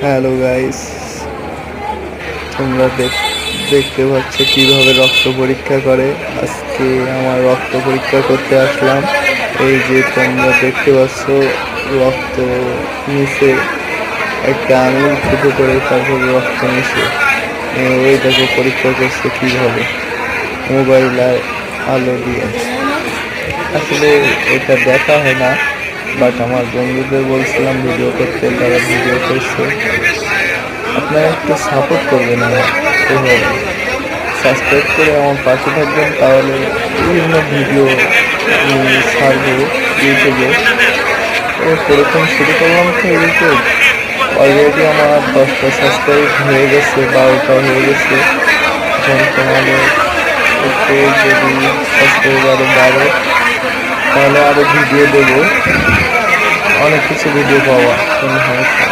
Hello guys, তোমরা দেখতে পাচ্ছ কিভাবে রক্ত পরীক্ষা করে। আজকে আমার রক্ত পরীক্ষা করতে আসলাম। এই যে তোমরা দেখতে পাচ্ছ রক্ত নিচে একটা আঙুল ফুটো করে তারপর রক্ত নিচে ওই দেখো পরীক্ষা করছে কিভাবে মোবাইল আর আলো দিয়ে। আসলে এটা দেখা হয় না, বাট আমার বন্ধুদের বলছিলাম ভিডিও করতে, তারা ভিডিও করছে। আপনারা একটু সাপোর্ট করবেন, আমার এভাবে সাবস্ক্রাইব করে আমার পাশে থাকবেন, তাহলে বিভিন্ন ভিডিও ছাড়বো ইউটিউবে। প্রথম শুরু করলাম তো ইউটিউব, অলরেডি আমার 10টা সাবস্ক্রাইব হয়ে গেছে, 12টা হয়ে গেছে। এখন তোমাদের একটু যদি সাবস্ক্রাইব আরও বাড়ে তাহলে আরও ভিডিও দেবো, অনেক কিছু ভিডিও পাওয়া কোনো সমস্যা।